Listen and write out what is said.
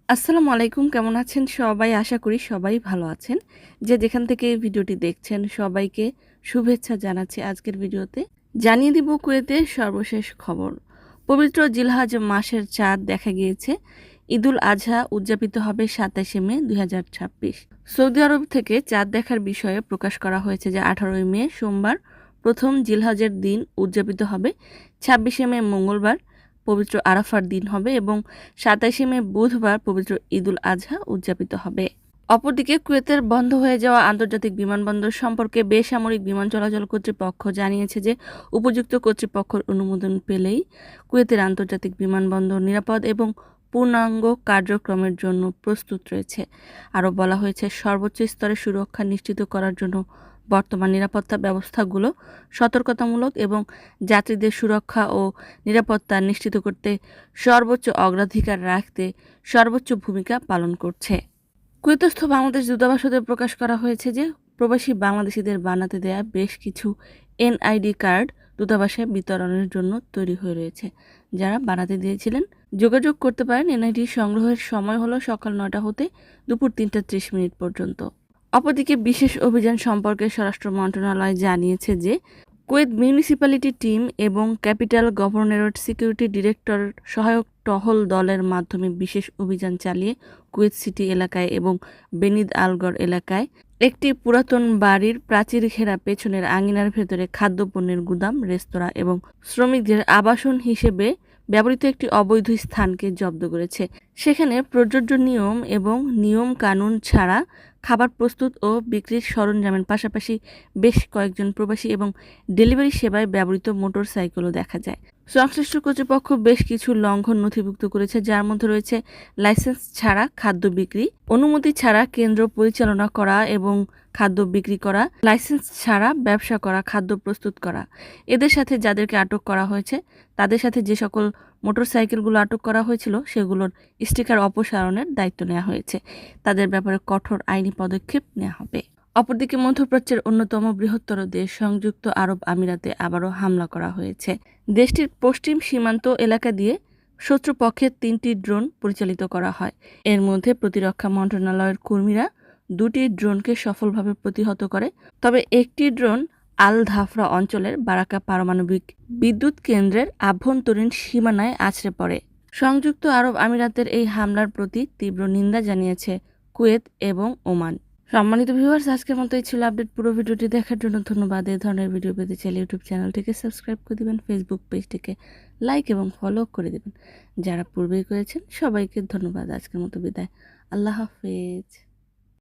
আসসালামু আলাইকুম, কেমন আছেন সবাই? আশা করি সবাই ভালো আছেন। যে যেখান থেকে এই ভিডিওটি দেখছেন সবাইকে শুভেচ্ছা জানাচ্ছি আজকের ভিডিওতে। জানিয়ে দিব কুয়েতের সর্বশেষ খবর। পবিত্র জিলহজ মাসের চাঁদ দেখা গিয়েছে। ঈদুল আজহা উদযাপিত হবে ২৭শে মে ২০২৬। সৌদি আরব থেকে চাঁদ দেখার বিষয়ে প্রকাশ করা হয়েছে যে ১৮ই মে সোমবার প্রথম জিলহজের দিন উদযাপিত হবে। ২৬শে মে মঙ্গলবার পবিত্র আরাফার দিন হবে এবং ২৭শে মে বুধবার পবিত্র ঈদুল আজহা উদযাপিত হবে। অপরদিকে কুয়েতের বন্ধ হয়ে যাওয়া আন্তর্জাতিক বিমানবন্দর সম্পর্কে বেসামরিক বিমান চলাচল কর্তৃপক্ষ জানিয়েছে যে উপযুক্ত কর্তৃপক্ষের অনুমোদন পেলেই কুয়েতের আন্তর্জাতিক বিমানবন্দর নিরাপদ এবং পূর্ণাঙ্গ কার্যক্রমের জন্য প্রস্তুত রয়েছে। আরও বলা হয়েছে সর্বোচ্চ স্তরে সুরক্ষা নিশ্চিত করার জন্য বর্তমান নিরাপত্তা ব্যবস্থাগুলো সতর্কতামূলক এবং যাত্রীদের সুরক্ষা ও নিরাপত্তা নিশ্চিত করতে সর্বোচ্চ অগ্রাধিকার রাখতে সর্বোচ্চ ভূমিকা পালন করছে। কুয়েতস্থ বাংলাদেশ দূতাবাস হতে প্রকাশ করা হয়েছে যে প্রবাসী বাংলাদেশিদের বানাতে দেয়া বেশ কিছু এনআইডি কার্ড দূতাবাসে বিতরণের জন্য তৈরি হয়ে রয়েছে। যারা বানাতে দিয়েছিলেন যোগাযোগ করতে পারেন। এনআইডি সংগ্রহের সময় হলো সকাল ৯টা হতে দুপুর ৩টা ৩০ মিনিট পর্যন্ত। অপরদিকে বিশেষ অভিযান সম্পর্কে স্বরাষ্ট্র মন্ত্রণালয় জানিয়েছে যে কুয়েত মিউনিসিপ্যালিটি টিম এবং ক্যাপিটাল গভর্নরেট সিকিউরিটি ডিরেক্টর সহায়ক টহল দলের মাধ্যমে বিশেষ অভিযান চালিয়ে কুয়েত সিটি এলাকায় এবং বেনিদ আলগড় এলাকায় একটি পুরাতন বাড়ির প্রাচীর ঘেরা পেছনের আঙিনার ভেতরে খাদ্যপণ্যের গুদাম, রেস্তোরাঁ এবং শ্রমিকদের আবাসন হিসেবে ব্যবহৃত একটি অবৈধ স্থানকে জব্দ করেছে। সেখানে প্রযোজ্য নিয়ম এবং নিয়ম কানুন ছাড়া খাবার প্রস্তুত ও বিক্রির সরঞ্জামের পাশাপাশি বেশ কয়েকজন প্রবাসী এবং ডেলিভারি সেবায় ব্যবহৃত মোটরসাইকেলও দেখা যায়। সংশ্লিষ্ট কর্তৃপক্ষ বেশ কিছু লঙ্ঘন নথিভুক্ত করেছে, যার মধ্যে রয়েছে লাইসেন্স ছাড়া খাদ্য বিক্রি, অনুমতি ছাড়া কেন্দ্র পরিচালনা করা এবং খাদ্য বিক্রি করা, লাইসেন্স ছাড়া ব্যবসা করা, খাদ্য প্রস্তুত করা। এদের সাথে যাদেরকে আটক করা হয়েছে তাদের সাথে যে সকল মোটরসাইকেলগুলো আটক করা হয়েছিল সেগুলোর স্টিকার অপসারণের দায়িত্ব নেওয়া হয়েছে। তাদের ব্যাপারে কঠোর আইনি পদক্ষেপ নেওয়া হবে। অপরদিকে মধ্যপ্রাচ্যের অন্যতম বৃহত্তর দেশ সংযুক্ত আরব আমিরাতে আবারও হামলা করা হয়েছে। দেশটির পশ্চিম সীমান্ত এলাকা দিয়ে শত্রুপক্ষের ৩টি ড্রোন পরিচালিত করা হয়। এর মধ্যে প্রতিরক্ষা মন্ত্রণালয়ের কর্মীরা ২টি ড্রোনকে সফলভাবে প্রতিহত করে। তবে একটি ড্রোন আল ধাফরা অঞ্চলের বারাকা পারমাণবিক বিদ্যুৎ কেন্দ্রের আভ্যন্তরীণ সীমানায় আছড়ে পড়ে। সংযুক্ত আরব আমিরাতের এই হামলার প্রতি তীব্র নিন্দা জানিয়েছে কুয়েত এবং ওমান। সম্মানিত ভিউয়ার্স, আজকের মতো এই ছিল আপডেট। পুরো ভিডিওটি দেখার জন্য ধন্যবাদ। এই ধরনের ভিডিও পেতে চাইলে ইউটিউব চ্যানেলটিকে সাবস্ক্রাইব করে দেবেন, ফেসবুক পেজটিকে লাইক এবং ফলো করে দেবেন। যারা পূর্বেই করেছেন সবাইকে ধন্যবাদ। আজকের মতো বিদায়। আল্লাহ হাফেজ।